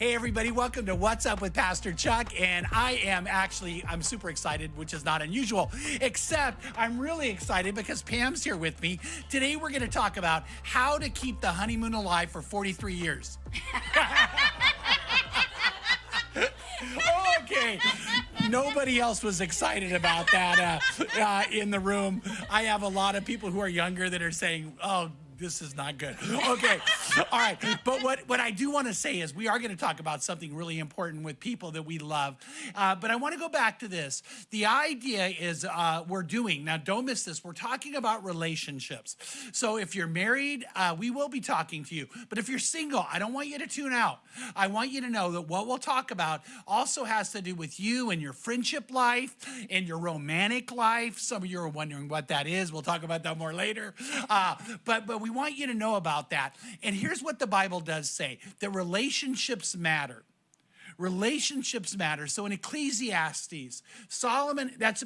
Hey everybody, welcome to What's Up with Pastor Chuck, and I'm super excited, which is not unusual, except I'm really excited because Pam's here with me. Today we're going to talk about how to keep the honeymoon alive for 43 years. Okay, nobody else was excited about that in the room. I have a lot of people who are younger that are saying, oh, this is not good. Okay, all right. But what I do want to say is we are going to talk about something really important with people that we love. But I want to go back to this. The idea is now don't miss this, we're talking about relationships. So if you're married, we will be talking to you. But if you're single, I don't want you to tune out. I want you to know that what we'll talk about also has to do with you and your friendship life and your romantic life. Some of you are wondering what that is. We'll talk about that more later. But we want you to know about that. And here's what the Bible does say, that relationships matter. Relationships matter. So in Ecclesiastes, Solomon, that's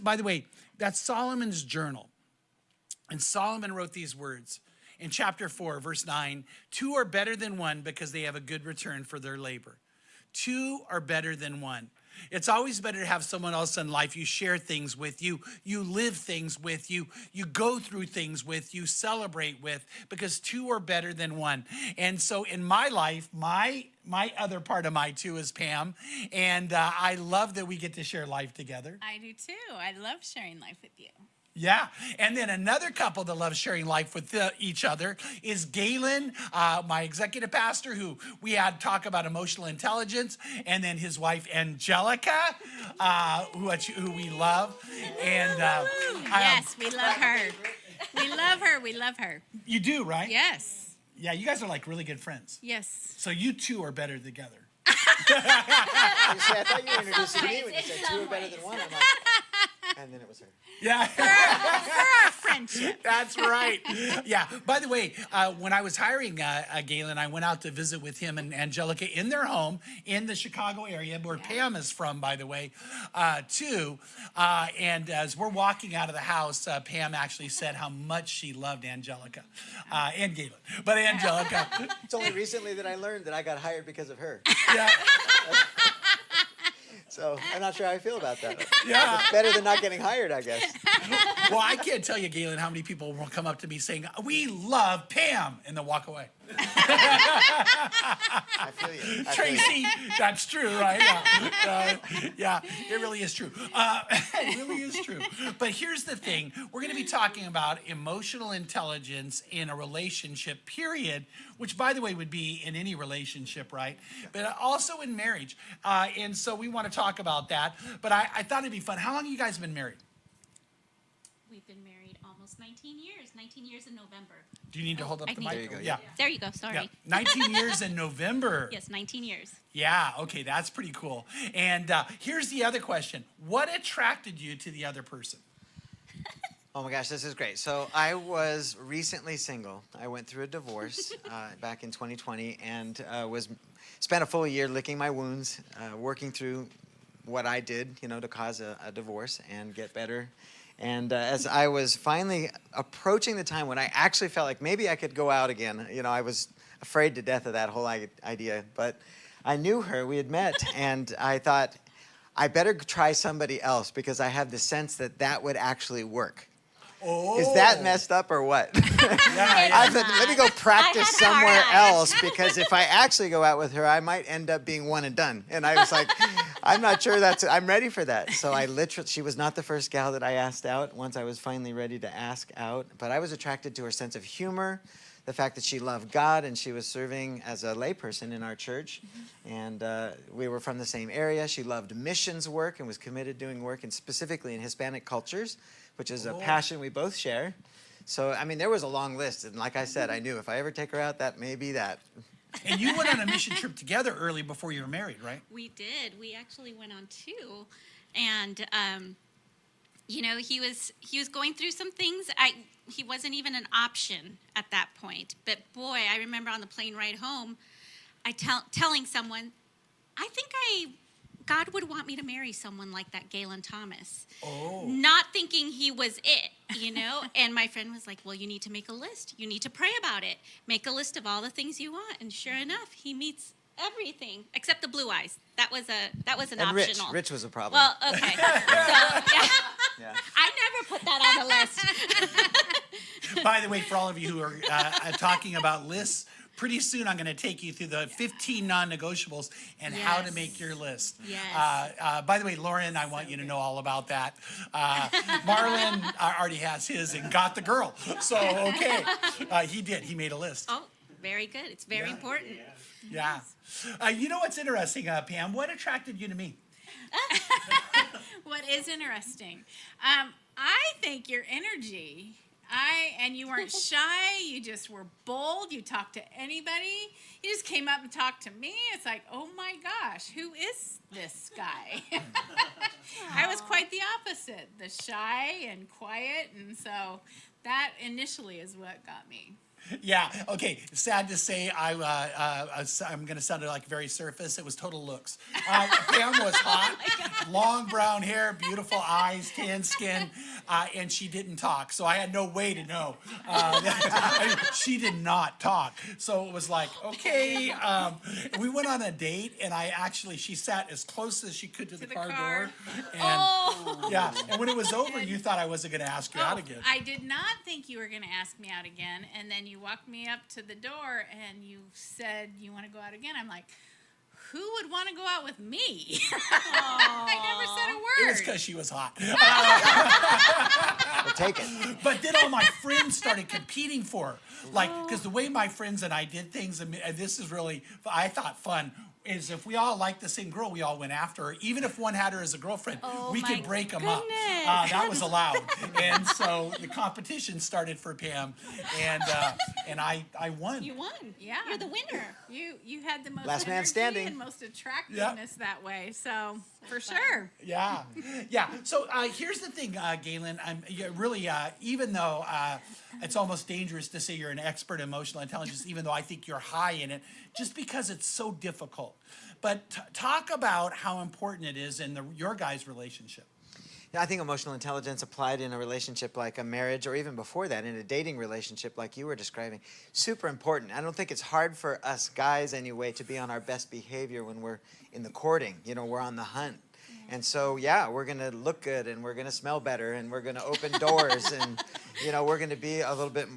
Solomon's journal. And Solomon wrote these words in chapter 4, verse 9, 2 are better than one because they have a good return for their labor. 2 are better than one. It's always better to have someone else in life you share things with, you live things with, you go through things with, you celebrate with, because 2 are better than one. And so in my life, my other part of my 2 is Pam, and I love that we get to share life together. I do too. I love sharing life with you. Yeah, and then another couple that loves sharing life with each other is Galen, my executive pastor, who we had talk about emotional intelligence, and then his wife Angelica, who we love. And yes, we love her. We love her. We love her. You do, right? Yes. Yeah, you guys are like really good friends. Yes. So you 2 are better together. You see, I thought you were introducing me when you said 2 are better than one. I'm like, and then it was her. Yeah. For our friendship. That's right. Yeah. By the way, when I was hiring Galen, I went out to visit with him and Angelica in their home in the Chicago area, where Pam is from, by the way, too. And as we're walking out of the house, Pam actually said how much she loved Angelica and Galen. But Angelica. It's only recently that I learned that I got hired because of her. Yeah. So I'm not sure how I feel about that. Yeah. It's better than not getting hired, I guess. Well, I can't tell you, Galen, how many people will come up to me saying, we love Pam, and they'll walk away. I feel you. Tracy, that's true, right? Yeah, it really is true. It really is true. But here's the thing. We're going to be talking about emotional intelligence in a relationship, period, which, by the way, would be in any relationship, right? But also in marriage. And so we want to talk about that. But I thought it'd be fun. How long have you guys been married? We've been married almost 19 years. 19 years in November. Do you need to hold up the mic? There you go. Yeah. There you go. Sorry. Yeah. 19 years in November. Yes, 19 years. Yeah, okay, that's pretty cool. And here's the other question. What attracted you to the other person? Oh my gosh, this is great. So I was recently single. I went through a divorce back in 2020 and spent a full year licking my wounds, working through what I did, to cause a divorce and get better. And as I was finally approaching the time when I actually felt like maybe I could go out again, I was afraid to death of that whole idea. But I knew her, we had met, and I thought, I better try somebody else because I have the sense that would actually work. Oh. Is that messed up or what? Yeah. I thought, let me go practice somewhere else because if I actually go out with her, I might end up being one and done. And I was like, I'm not sure I'm ready for that. So she was not the first gal that I asked out once I was finally ready to ask out. But I was attracted to her sense of humor, the fact that she loved God and she was serving as a layperson in our church. And we were from the same area. She loved missions work and was committed doing work, and specifically in Hispanic cultures, which is a passion we both share. So, there was a long list. And like I said, I knew if I ever take her out, that may be that. And you went on a mission trip together early before you were married, right? We did. We actually went on 2. And, he was going through some things. He wasn't even an option at that point. But, boy, I remember on the plane ride home, telling someone, I think God would want me to marry someone like that Galen Thomas. Oh. Not thinking he was it, And my friend was like, well, you need to make a list. You need to pray about it. Make a list of all the things you want. And sure enough, he meets everything except the blue eyes. That was an And optional. Rich was a problem. Well, okay. So yeah, yeah. I never put that on the list. By the way, for all of you who are talking about lists, pretty soon I'm going to take you through the 15 non-negotiables and how to Yes. make your list. Yes. By the way, Lauren, I want you to know all about that. Marlon already has his and got the girl. So, okay. He did. He made a list. Oh, very good. It's very important. Yeah. You know what's interesting, Pam? What attracted you to me? What is interesting? I think your energy. And you weren't shy. You just were bold. You talked to anybody. You just came up and talked to me. It's like, oh my gosh, who is this guy? I was quite the opposite, the shy and quiet. And so that initially is what got me. Yeah. Okay. Sad to say, I'm going to sound like very surface. It was total looks. Pam was hot, long brown hair, beautiful eyes, tan skin, and she didn't talk. So I had no way to know. She did not talk. So it was like, okay. We went on a date, and she sat as close as she could to the car door. And, yeah. And when it was over, you thought I wasn't going to ask you out again. I did not think you were going to ask me out again. And then you walked me up to the door and you said, you want to go out again? I'm like, who would want to go out with me? I never said a It was word. because she was hot. We'll take it. But then all my friends started competing for her. Like, because the way my friends and I did things, and this is really, I thought, fun, is if we all liked the same girl, we all went after her. Even if one had her as a girlfriend, we my could break them up. goodness. That was allowed. And so the competition started for Pam, and I won. You won. Yeah. You're the winner. You had the most Last man energy standing. and most attractiveness that way. So for sure. Yeah, yeah. So here's the thing, Galen. Really, even though it's almost dangerous to say you're an expert in emotional intelligence, even though I think you're high in it, just because it's so difficult. But talk about how important it is in your guys' relationship. Yeah, I think emotional intelligence applied in a relationship like a marriage or even before that, in a dating relationship like you were describing, super important. I don't think it's hard for us guys anyway to be on our best behavior when we're in the courting. You know, we're on the hunt. And so, yeah, we're going to look good and we're going to smell better and we're going to open doors and, you know, we're going to be a little bit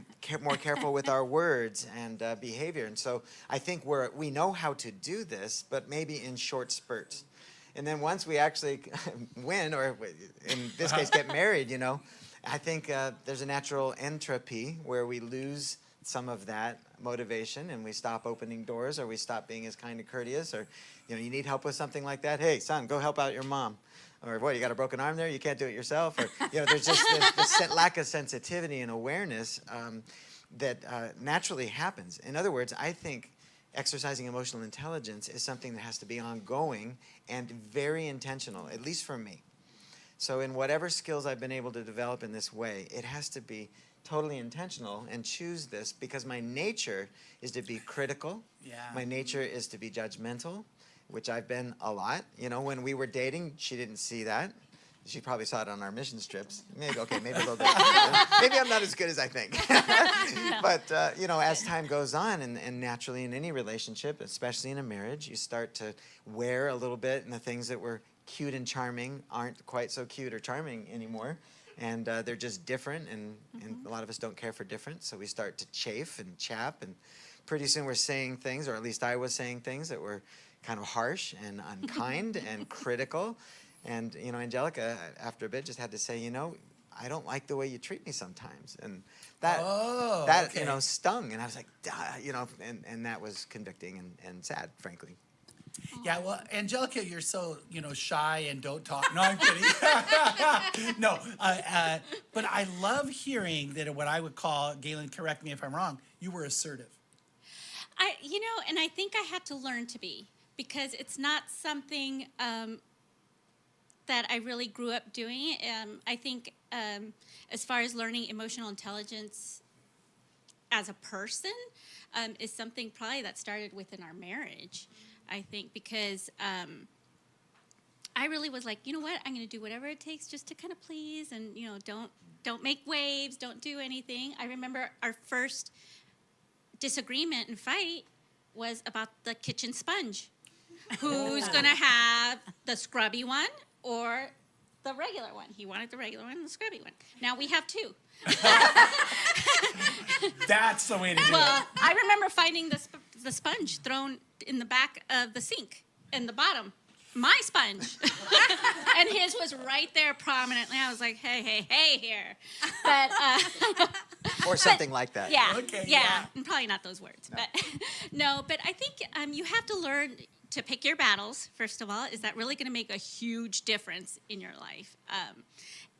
more careful with our words and behavior. And so I think we know how to do this, but maybe in short spurts. And then once we actually win, or in this case get married, you know, I think there's a natural entropy where we lose some of that motivation and we stop opening doors or we stop being as kind and courteous, or, you know, you need help with something like that. Hey, son, go help out your mom. Or what, you got a broken arm there? You can't do it yourself. Or, you know, there's just this lack of sensitivity and awareness that naturally happens. In other words, I think exercising emotional intelligence is something that has to be ongoing and very intentional, at least for me. So in whatever skills I've been able to develop in this way, it has to be totally intentional and choose this because my nature is to be critical. Yeah. My nature is to be judgmental, which I've been a lot. You know, when we were dating, she didn't see that. She probably saw it on our mission trips. Maybe a little bit. Maybe I'm not as good as I think. But, you know, as time goes on, and naturally in any relationship, especially in a marriage, you start to wear a little bit, and the things that were cute and charming aren't quite so cute or charming anymore. And they're just different, and a lot of us don't care for different, so we start to chafe and chap, and pretty soon we're saying things, or at least I was saying things that were kind of harsh and unkind and critical. And, you know, Angelica, after a bit, just had to say, you know, I don't like the way you treat me sometimes. And that, okay. you know, stung. And I was like, duh, you know, and that was convicting and sad, frankly. Yeah, well, Angelica, you're so, you know, shy and don't talk. No, I'm kidding. No, but I love hearing that what I would call, Galen, correct me if I'm wrong, you were assertive. And I think I had to learn to be, because it's not something that I really grew up doing. I think as far as learning emotional intelligence as a person is something probably that started within our marriage, I think, because I really was like, you know what, I'm going to do whatever it takes just to kind of please, and, you know, don't make waves, don't do anything. I remember our first disagreement and fight was about the kitchen sponge. Who's going to have the scrubby one or the regular one? He wanted the regular one and the scrubby one. Now we have two. That's the way to do Well, it. I remember finding the sponge thrown in the back of the sink in the bottom. My sponge. And his was right there prominently. I was like, hey here. But Or something like that. yeah, Okay, yeah, yeah. and probably not those words, but no. But I think you have to learn to pick your battles. First of all, is that really going to make a huge difference in your life?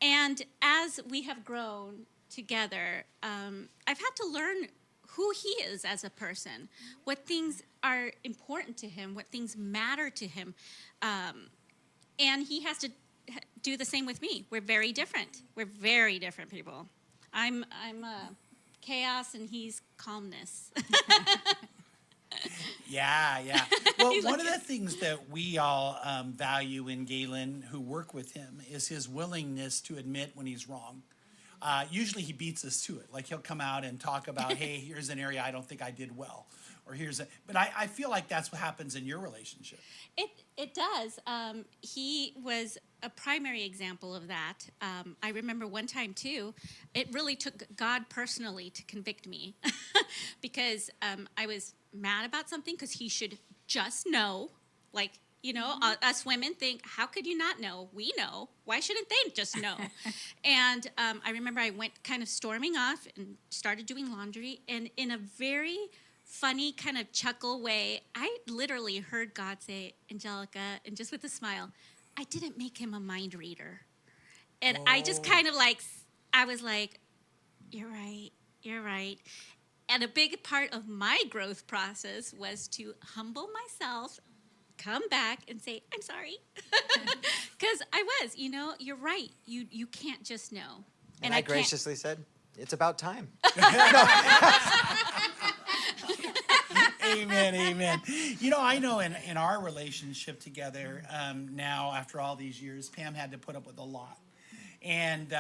And as we have grown together, I've had to learn who he is as a person, what things are important to him, what things matter to him, and he has to do the same with me. We're very different. We're very different people. I'm chaos and he's calmness. Yeah. Well, one of the things that we all value in Galen, who work with him, is his willingness to admit when he's wrong. Usually he beats us to it. Like he'll come out and talk about, hey, here's an area I don't think I did well. Or but I feel like that's what happens in your relationship. It does. He was a primary example of that. I remember one time too, it really took God personally to convict me because I was mad about something because he should just know. Like, us women think, how could you not know? We know. Why shouldn't they just know? And I remember I went kind of storming off and started doing laundry, and in a very funny kind of chuckle way, I literally heard God say, Angelica, and just with a smile, I didn't make him a mind reader. And I just kind of I was like, you're right. And a big part of my growth process was to humble myself, come back and say, I'm sorry. Because I was, you're right. You can't just know. And I graciously said, it's about time. Amen. I know in our relationship together now, after all these years, Pam had to put up with a lot. And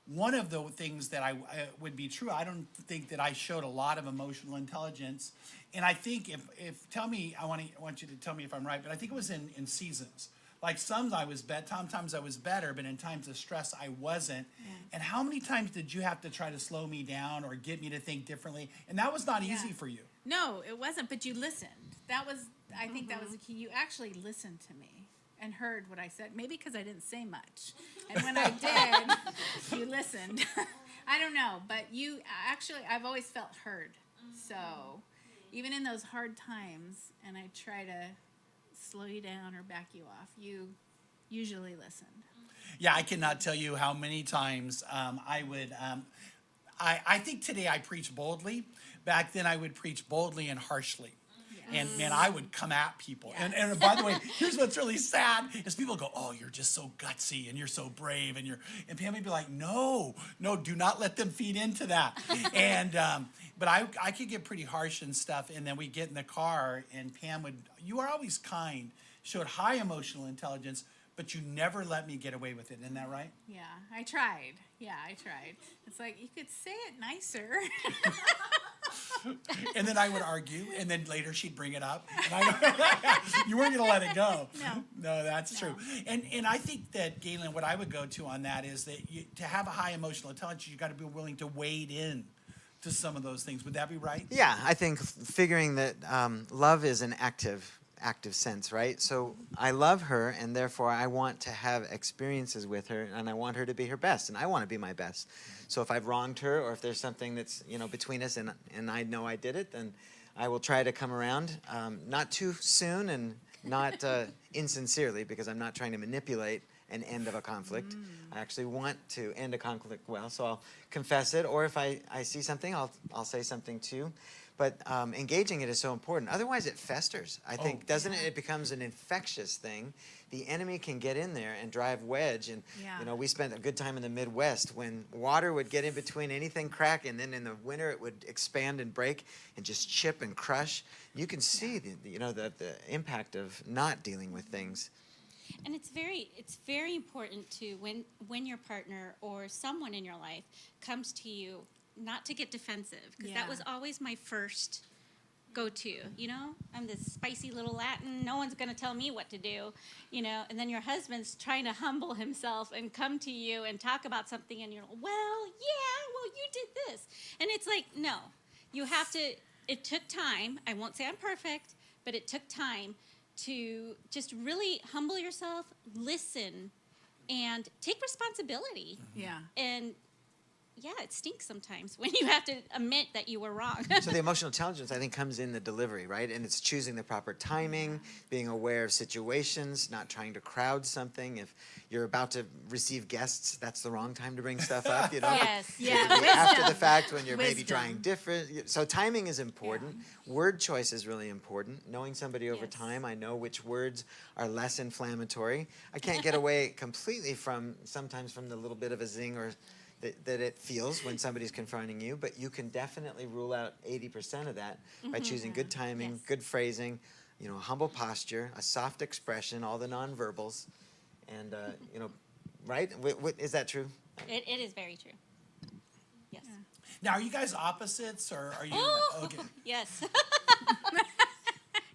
one of the things that I would be true, I don't think that I showed a lot of emotional intelligence. And I think I want you to tell me if I'm right, but I think it was in seasons. Like sometimes I was better, but in times of stress, I wasn't. Yeah. And how many times did you have to try to slow me down or get me to think differently? And that was not easy for you. No, it wasn't, but you listened. I think that was the key. You actually listened to me and heard what I said, maybe because I didn't say much. And when I did, you listened. I don't know, but I've always felt heard. So even in those hard times, and I try to slow you down or back you off, you usually listen. Yeah, I cannot tell you how many times I would. I think today I preach boldly. Back then I would preach boldly and harshly. Yes. And man, I would come at people. Yes. And by the way, here's what's really sad is people go, oh, you're just so gutsy and you're so brave and Pam would be like, no, do not let them feed into that. And but I could get pretty harsh and stuff, and then we get in the car and Pam you are always kind, showed high emotional intelligence, but you never let me get away with it. Isn't that right? Yeah, I tried. It's like, you could say it nicer. And then I would argue, and then later she'd bring it up. And you weren't going to let it go. No, that's true. And I think that, Galen, what I would go to on that is that to have a high emotional intelligence, you got to be willing to wade in to some of those things. Would that be right? Yeah, I think figuring that love is an active sense, right? So I love her, and therefore I want to have experiences with her, and I want her to be her best, and I want to be my best. So if I've wronged her, or if there's something that's between us, and I know I did it, then I will try to come around, not too soon and not insincerely, because I'm not trying to manipulate an end of a conflict. I actually want to end a conflict well, so I'll confess it, or if I see something, I'll say something too. But engaging it is so important. Otherwise, it festers. I think, doesn't it? It becomes an infectious thing. The enemy can get in there and drive wedge. And we spent a good time in the Midwest when water would get in between anything crack, and then in the winter it would expand and break and just chip and crush. You can see the impact of not dealing with things. And it's very important to when your partner or someone in your life comes to you, not to get defensive, because that was always my first go to, you know? I'm this spicy little Latin. No one's going to tell me what to do, you know? And then your husband's trying to humble himself and come to you and talk about something, and you're like, well, you did this. And it's like, no. You have to, it took time. I won't say I'm perfect, but it took time to just really humble yourself, listen, and take responsibility. Yeah. And yeah, it stinks sometimes when you have to admit that you were wrong. So the emotional intelligence, I think, comes in the delivery, right? And it's choosing the proper timing, being aware of situations, not trying to crowd something. If you're about to receive guests, that's the wrong time to bring stuff up, you know? Yes. Yeah. After the fact, when you're maybe Wisdom. trying different. So timing is important. Word choice is really important. Knowing somebody over Yes. time, I know which words are less inflammatory. I can't get away completely sometimes from the little bit of a zing or that it feels when somebody's confronting you, but you can definitely rule out 80% of that by choosing good timing, Yes. good phrasing, you know, a humble posture, a soft expression, all the nonverbals, and you know, right? Is that true? It is very true. Yes. Now, are you guys opposites, or are you? Oh, Okay. yes.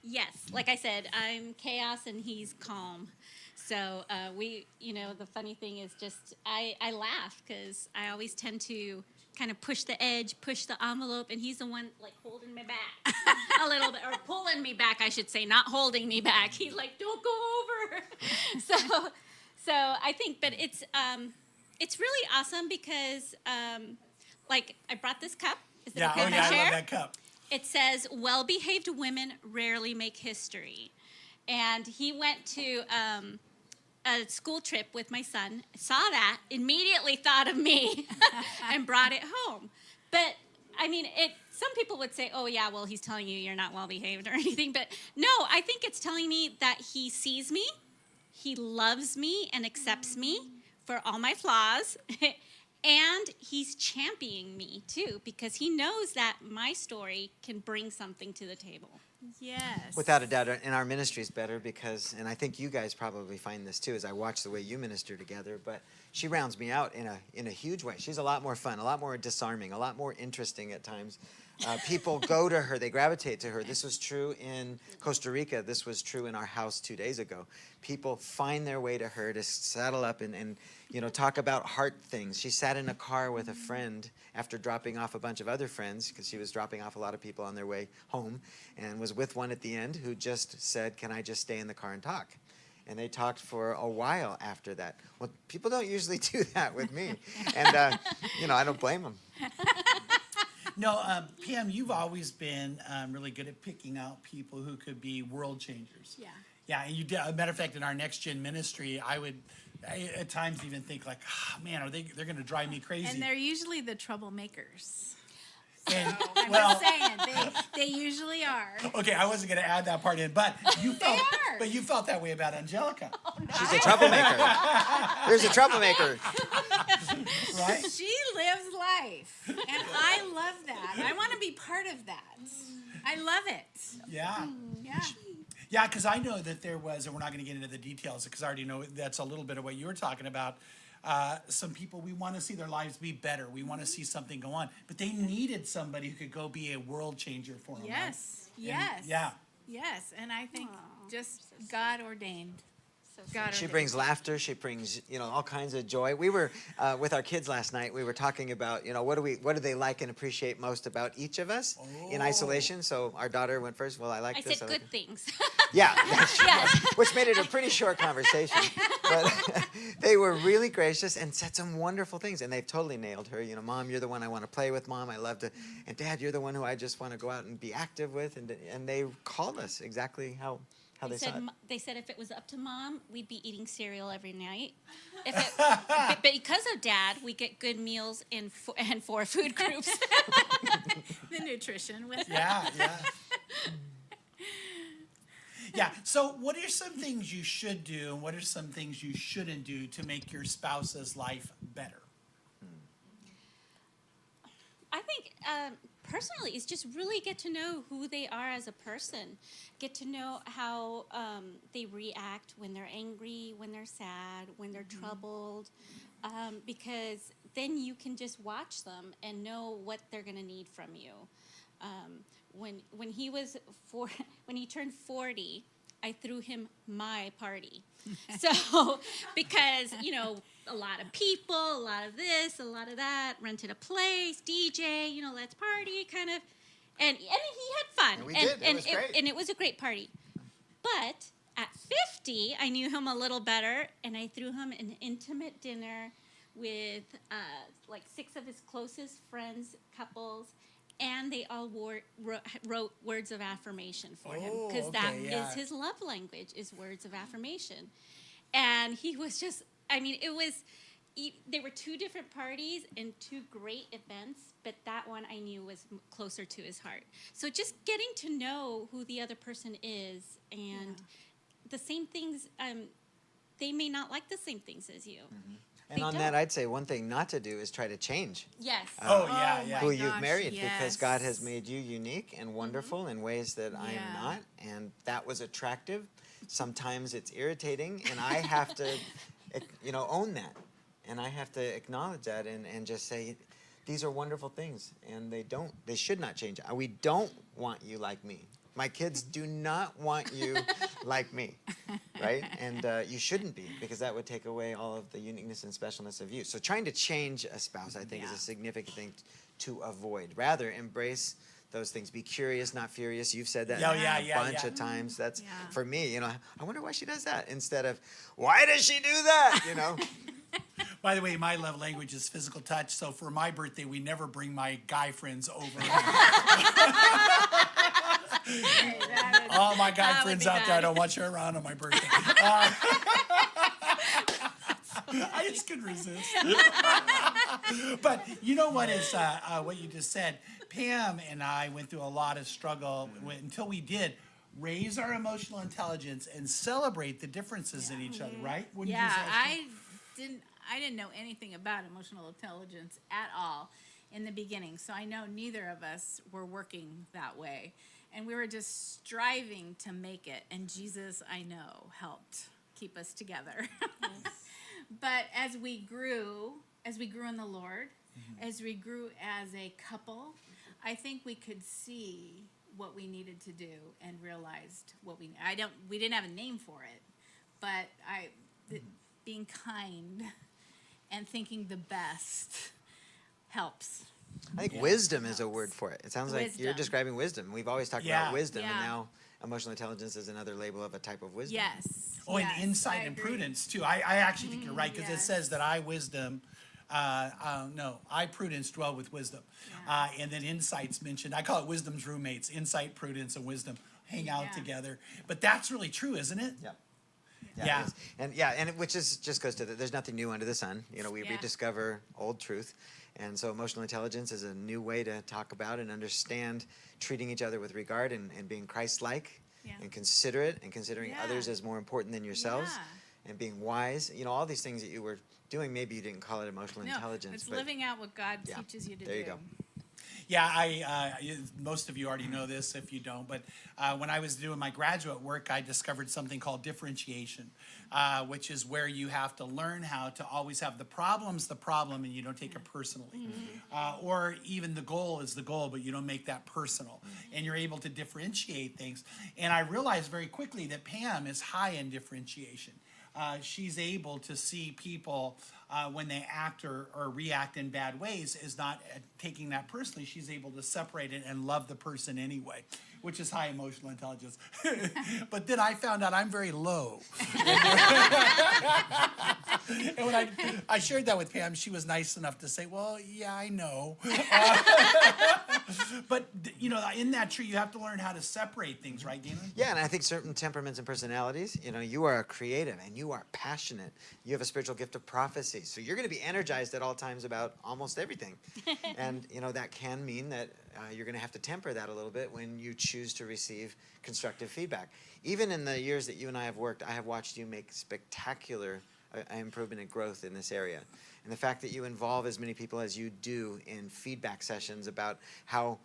Yes. Like I said, I'm chaos and he's calm. So the funny thing is just I laugh because I always tend to kind of push the edge, push the envelope, and he's the one like holding me back a little bit, or pulling me back, I should say, not holding me back. He's like, don't go over. So I think, but it's really awesome because like I brought this cup. Is it okay if I I share? love that cup. It says, well-behaved women rarely make history. And he went to a school trip with my son, saw that, immediately thought of me, and brought it home. But, I mean, some people would say, oh, yeah, well, he's telling you you're not well-behaved or anything. But, no, I think it's telling me that he sees me, he loves me and accepts me for all my flaws, and he's championing me, too, because he knows that my story can bring something to the table. Yes. Without a doubt, and our ministry is better because, and I think you guys probably find this too, as I watch the way you minister together, but she rounds me out in a huge way. She's a lot more fun, a lot more disarming, a lot more interesting at times. People go to her, they gravitate to her. This was true in Costa Rica. This was true in our house 2 days ago. People find their way to her to saddle up and talk about heart things. She sat in a car with a friend after dropping off a bunch of other friends, because she was dropping off a lot of people on their way home, and was with one at the end who just said, can I just stay in the car and talk? And they talked for a while after that. Well, people don't usually do that with me. And, I don't blame them. No, Pam, you've always been really good at picking out people who could be world changers. Yeah. Yeah, and you did. As a matter of fact, in our Next Gen ministry, I at times even think like, man, they're going to drive me crazy. And they're usually the troublemakers. And, I'm just saying, they usually are. Okay, I wasn't going to add that part in, but you felt that way about Angelica, She's a troublemaker. There's a troublemaker. right? She lives life, and I love that. I want to be part of that. I love it. Yeah. Yeah. Yeah, because I know that there was, and we're not going to get into the details because I already know that's a little bit of what you were talking about. Some people, we want to see their lives be better. We want to see something go on. But they needed somebody who could go be a world changer for them. Yes. Right? Yes. And, yeah. Yes, and I think just God ordained. God She ordained. brings laughter. She brings, all kinds of joy. We were with our kids last night. We were talking about, what do they like and appreciate most about each of us in isolation. So our daughter went first. Well, I like I this. said good things. Yeah, Yes. which made it a pretty short conversation. But they were really gracious and said some wonderful things. And they've totally nailed her. Mom, you're the one I want to play with. Mom, I love to. And Dad, you're the one who I just want to go out and be active with. And they called us exactly how they saw it. They said if it was up to Mom, we'd be eating cereal every night. But because of Dad, we get good meals in 4 food groups. The nutrition with Yeah. Yeah. So, what are some things you should do, and what are some things you shouldn't do to make your spouse's life better? I think personally, it's just really get to know who they are as a person. Get to know how they react when they're angry, when they're sad, when they're troubled, because then you can just watch them and know what they're going to need from you. when he was when he turned 40, I threw him my party. So because a lot of people, a lot of this, a lot of that, rented a place, DJ, let's party, kind of, and he had fun. And we did. It was great. And it was a great party. But at 50, I knew him a little better, and I threw him an intimate dinner with like 6 of his closest friends, couples, and they all wrote words of affirmation for him, because that is his love language, is words of affirmation. And he was just, there were 2 different parties and 2 great events, but that one I knew was closer to his heart. So just getting to know who the other person is, and the same things, they may not like the same things as you. Mm-hmm. And on that, I'd say one thing not to do is try to change Yes. who you've married, yes. because God has made you unique and wonderful in ways that I am not, and that was attractive. Sometimes it's irritating, and I have to, own that, and I have to acknowledge that and just say, these are wonderful things, and they should not change. We don't want you like me. My kids do not want you like me, right? And you shouldn't be, because that would take away all of the uniqueness and specialness of you. So trying to change a spouse, I think, is a significant thing to avoid. Rather, embrace those things. Be curious, not furious. You've said that a bunch of times. That's, for me, I wonder why she does that, instead of, why does she do that, By the way, my love language is physical touch, so for my birthday, we never bring my guy friends over. All my guy friends out there, I don't want you around on my birthday. I just couldn't resist. But you know what is what you just said? Pam and I went through a lot of struggle until we did raise our emotional intelligence and celebrate the differences in each other, right? Wouldn't you say? I didn't know anything about emotional intelligence at all in the beginning, so I know neither of us were working that way. And we were just striving to make it, and Jesus, I know, helped keep us together. Yes. But as we grew in the Lord, as we grew as a couple, I think we could see what we needed to do and realized what we didn't have a name for it, but being kind and thinking the best helps. I think wisdom is a word for it. It sounds like you're describing wisdom. We've always talked about wisdom, and now emotional intelligence is another label of a type of wisdom. Yes. Oh, and insight and prudence, too. I actually think you're right, because it says that I prudence dwell with wisdom. And then insight's mentioned. I call it wisdom's roommates. Insight, prudence, and wisdom hang out together. But that's really true, isn't it? Yep. Yeah. And which just goes to there's nothing new under the sun. We rediscover old truth. And so emotional intelligence is a new way to talk about and understand treating each other with regard and being Christ-like and considerate and considering others as more important than yourselves and being wise. All these things that you were doing, maybe you didn't call it emotional intelligence. It's living out what God teaches you to do. There you go. Yeah, most of you already know this if you don't, but when I was doing my graduate work, I discovered something called differentiation, which is where you have to learn how to always have the problem, and you don't take it personally. Or even the goal is the goal, but you don't make that personal. And you're able to differentiate things. And I realized very quickly that Pam is high in differentiation. She's able to see people when they act or react in bad ways is not taking that personally. She's able to separate it and love the person anyway, which is high emotional intelligence. But then I found out I'm very low. And when I shared that with Pam, she was nice enough to say, well, yeah, I know. But, in that tree, you have to learn how to separate things, right, Galen? Yeah, and I think certain temperaments and personalities, you are creative and you are passionate. You have a spiritual gift of prophecy. So you're going to be energized at all times about almost everything. And, that can mean that you're going to have to temper that a little bit when you choose to receive constructive feedback. Even in the years that you and I have worked, I have watched you make spectacular improvement and growth in this area. And the fact that you involve as many people as you do in feedback sessions about how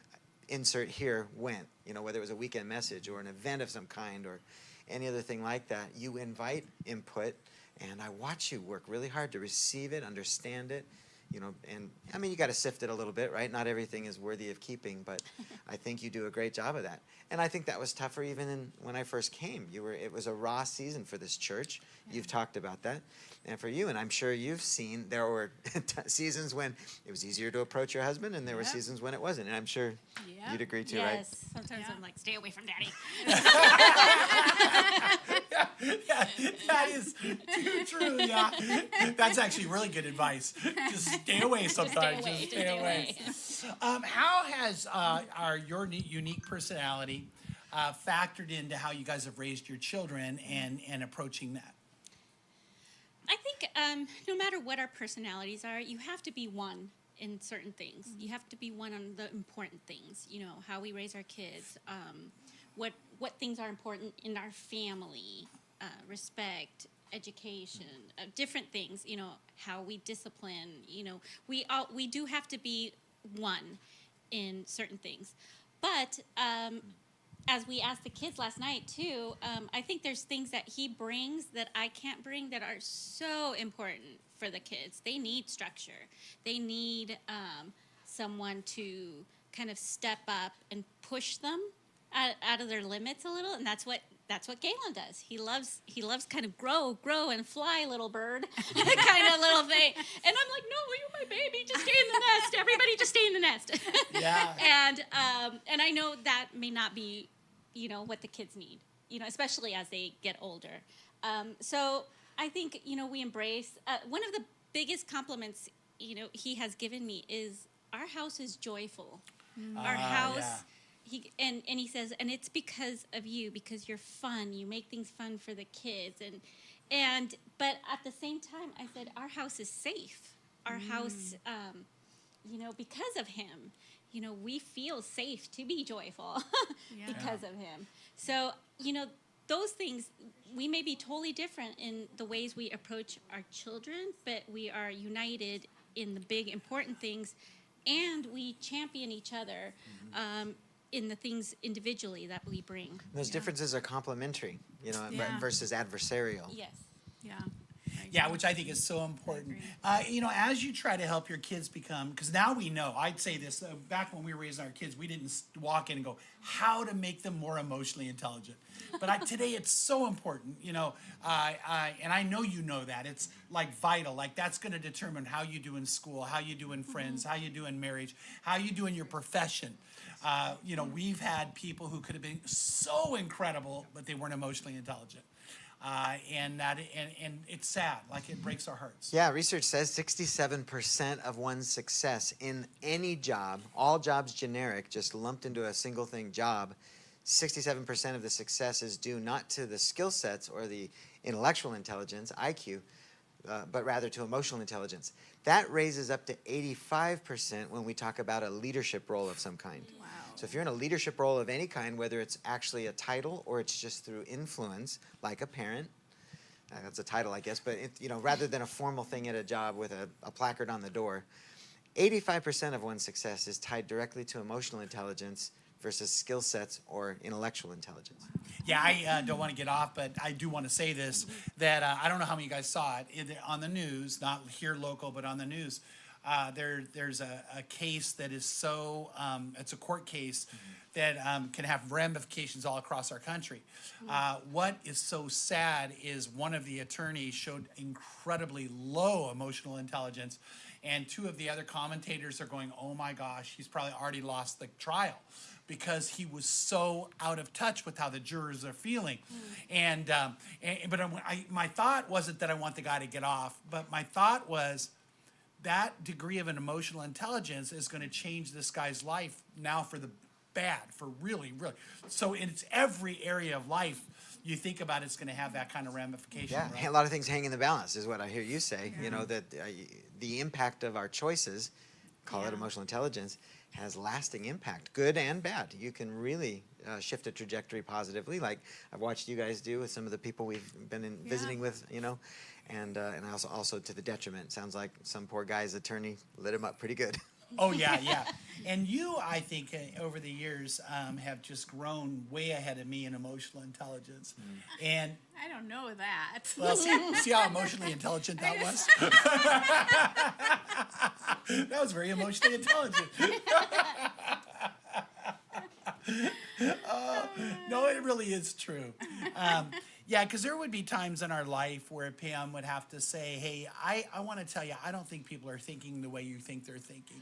insert here went, whether it was a weekend message or an event of some kind or any other thing like that, you invite input, and I watch you work really hard to receive it, understand it, and I mean, you got to sift it a little bit, right? Not everything is worthy of keeping, but I think you do a great job of that. And I think that was tougher even when I first came. It was a raw season for this church. Yeah. You've talked about that. And for you, and I'm sure you've seen, there were seasons when it was easier to approach your husband, and there were seasons when it wasn't. And I'm sure you'd agree too, right? Yes. Sometimes I'm like, stay away from Daddy. That is too true. Yeah, that's actually really good advice. Just stay away sometimes. Just stay away. How has your unique personality factored into how you guys have raised your children and approaching that? I think no matter what our personalities are, you have to be one in certain things. You have to be one on the important things. How we raise our kids, what things are important in our family, respect, education, different things. How we discipline. We do have to be one in certain things, but as we asked the kids last night too, I think there's things that he brings that I can't bring that are so important for the kids. They need structure. They need someone to kind of step up and push them out of their limits a little, and that's what Galen does. He loves kind of grow and fly, little bird, kind of little thing. And I'm like, no, you're my baby. Just stay in the nest. Everybody, just stay in the nest. Yeah. And I know that may not be, what the kids need. Especially as they get older. So I think we embrace. One of the biggest compliments he has given me is our house is joyful. Our house. Yeah. He says, and it's because of you, because you're fun. You make things fun for the kids, but at the same time, I said our house is safe. Our house, because of him, we feel safe to be joyful because of him. So those things, we may be totally different in the ways we approach our children, but we are united in the big important things, and we champion each other. In the things individually that we bring. Those differences are complementary, versus adversarial. Yes. Yeah. Yeah, which I think is so important. As you try to help your kids become, because now we know, I'd say this, back when we were raising our kids, we didn't walk in and go, how to make them more emotionally intelligent. But today it's so important, and I know you know that. It's like vital, like that's going to determine how you do in school, how you do in friends, how you do in marriage, how you do in your profession. We've had people who could have been so incredible, but they weren't emotionally intelligent. And it's sad, like it breaks our hearts. Yeah, research says 67% of one's success in any job, all jobs generic, just lumped into a single thing job, 67% of the success is due not to the skill sets or the intellectual intelligence, IQ, but rather to emotional intelligence. That raises up to 85% when we talk about a leadership role of some kind. Wow. So if you're in a leadership role of any kind, whether it's actually a title or it's just through influence, like a parent, that's a title, I guess, but rather than a formal thing at a job with a placard on the door, 85% of one's success is tied directly to emotional intelligence versus skill sets or intellectual intelligence. Yeah, I don't want to get off, but I do want to say this, that I don't know how many of you guys saw it on the news, not here local, but on the news. There's a case that is so, it's a court case that can have ramifications all across our country. What is so sad is one of the attorneys showed incredibly low emotional intelligence, and two of the other commentators are going, oh my gosh, he's probably already lost the trial, because he was so out of touch with how the jurors are feeling. But my thought wasn't that I want the guy to get off, but my thought was that degree of an emotional intelligence is going to change this guy's life now for the bad, for really, really. So it's every area of life you think about, it's going to have that kind of ramification. Yeah, right? A lot of things hang in the balance is what I hear you say. That the impact of our choices, call it emotional intelligence, has lasting impact, good and bad. You can really shift a trajectory positively, like I've watched you guys do with some of the people we've been visiting with, and also to the detriment. Sounds like some poor guy's attorney lit him up pretty good. Oh, yeah, yeah. And you, I think, over the years have just grown way ahead of me in emotional intelligence. And, I don't know that. well, see how emotionally intelligent that was? That was very emotionally intelligent. No, it really is true. Yeah, because there would be times in our life where Pam would have to say, hey, I want to tell you, I don't think people are thinking the way you think they're thinking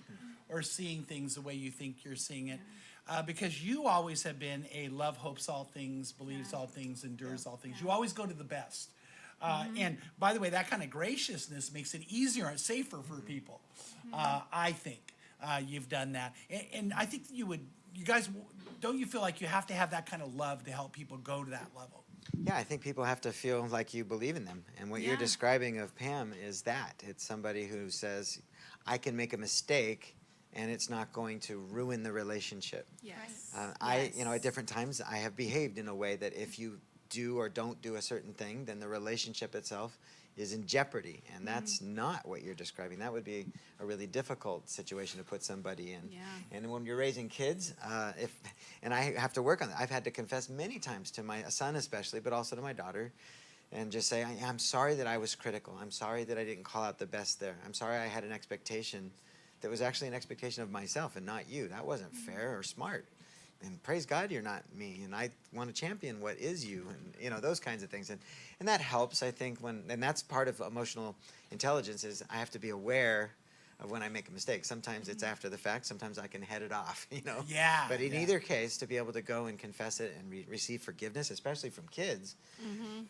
or seeing things the way you think you're seeing it. Because you always have been a love, hopes all things, believes all things, endures all things. You always go to the best. And by the way, that kind of graciousness makes it easier and safer for people. I think you've done that. And I think you guys, don't you feel like you have to have that kind of love to help people go to that level? Yeah, I think people have to feel like you believe in them. And what you're Yeah. describing of Pam is that. It's somebody who says, I can make a mistake and it's not going to ruin the relationship. Yes. At different times, I have behaved in a way that if you do or don't do a certain thing, then the relationship itself is in jeopardy. And that's not what you're describing. That would be a really difficult situation to put somebody in. Yeah. And when you're raising kids, and I have to work on that. I've had to confess many times to my son especially, but also to my daughter, and just say, I'm sorry that I was critical. I'm sorry that I didn't call out the best there. I'm sorry I had an expectation that was actually an expectation of myself and not you. That wasn't fair or smart. And praise God you're not me, and I want to champion what is you, and those kinds of things, and that helps, I think, and that's part of emotional intelligence, is I have to be aware of when I make a mistake. Sometimes it's after the fact, sometimes I can head it off, Yeah. But in yeah. either case, to be able to go and confess it and receive forgiveness, especially from kids,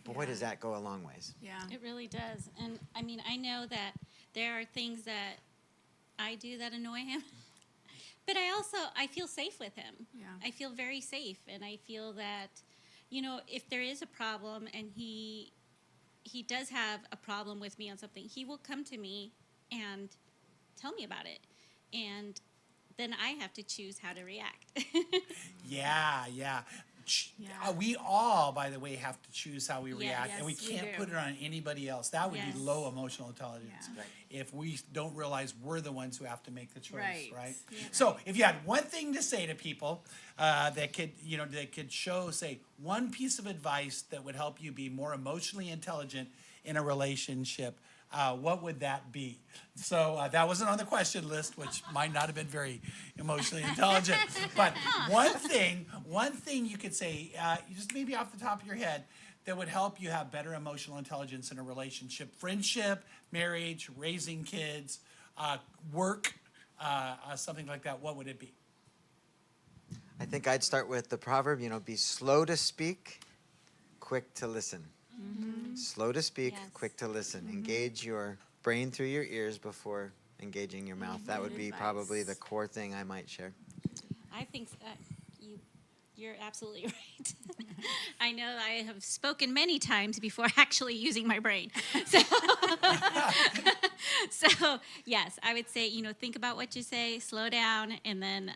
boy, does that go a long ways. Yeah. It really does. And I mean, I know that there are things that I do that annoy him. But I feel safe with him. Yeah. I feel very safe, and I feel that, if there is a problem and he does have a problem with me on something, he will come to me and tell me about it. And then I have to choose how to react. Yeah. Yeah. We all, by the way, have to choose how we react, yes, and we we can't do. put it on anybody else. That would Yes. be low emotional intelligence. Yeah. If we don't realize we're the ones who have to make the choice, Right. right? Yeah. So, if you had one thing to say to people that could say one piece of advice that would help you be more emotionally intelligent in a relationship, what would that be? So that wasn't on the question list, which might not have been very emotionally intelligent. But one thing you could say, just maybe off the top of your head, that would help you have better emotional intelligence in a relationship, friendship, marriage, raising kids, work, something like that. What would it be? I think I'd start with the proverb, be slow to speak, quick to listen. Slow to speak, Yes. quick to listen. Engage your brain through your ears before engaging your mouth. That would be advice. probably the core thing I might share. I think you're absolutely right. I know I have spoken many times before actually using my brain. So yes, I would say, think about what you say, slow down, and then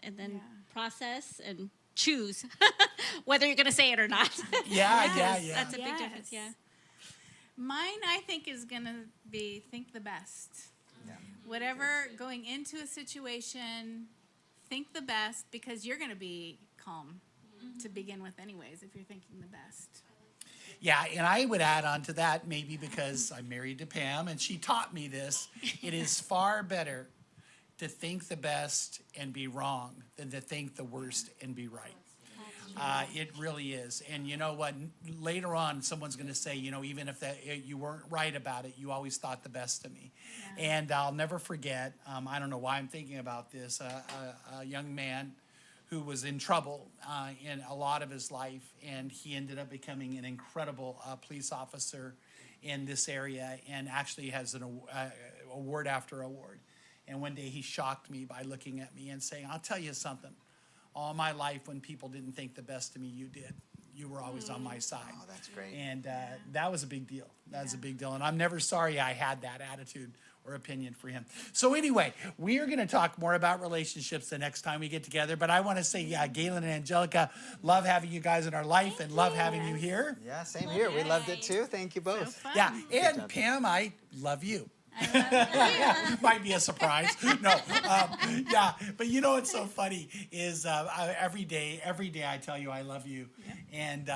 Yeah. process and choose whether you're going to say it or not. Yeah. That's a big Yes. difference, yeah. Mine, I think, is going to be think the best. Yeah. Whatever, going into a situation, think the best, because you're going to be calm to begin with anyways if you're thinking the best. Yeah, and I would add on to that, maybe because I'm married to Pam, and she taught me this. It is far better to think the best and be wrong than to think the worst and be right. It really is. And you know what? Later on, someone's going to say, even if you weren't right about it, you always thought the best of me. Yeah. And I'll never forget, I don't know why I'm thinking about this, a young man who was in trouble in a lot of his life, and he ended up becoming an incredible police officer in this area, and actually has an award after award. And one day he shocked me by looking at me and saying, I'll tell you something. All my life, when people didn't think the best of me, you did. You were always on my side. Oh, that's great. And that was a big deal. That was a big deal. And I'm never sorry I had that attitude or opinion for him. So anyway, we are going to talk more about relationships the next time we get together. But I want to say, Galen and Angelica, love having you guys in our life and love having you here. Yeah, same here. We loved it too. Thank you both. So fun. Yeah, and job. Pam, I love you. Might be a surprise. No, yeah, but you know what's so funny is every day I tell you I love you, and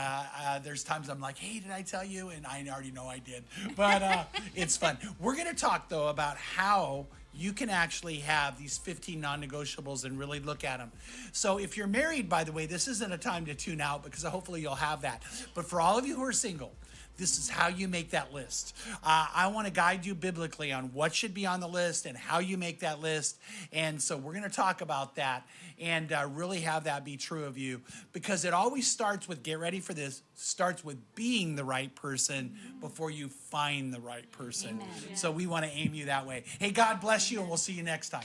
there's times I'm like, hey, did I tell you? And I already know I did, but it's fun. We're gonna talk though about how you can actually have these 15 non-negotiables and really look at them. So if you're married, by the way, this isn't a time to tune out because hopefully you'll have that. But for all of you who are single, this is how you make that list. I want to guide you biblically on what should be on the list and how you make that list. And so we're going to talk about that and really have that be true of you, because it always starts with, get ready for this, starts with being the right person before you find the right person. Amen. So we want to aim you that way. Hey, God bless you, and we'll see you next time.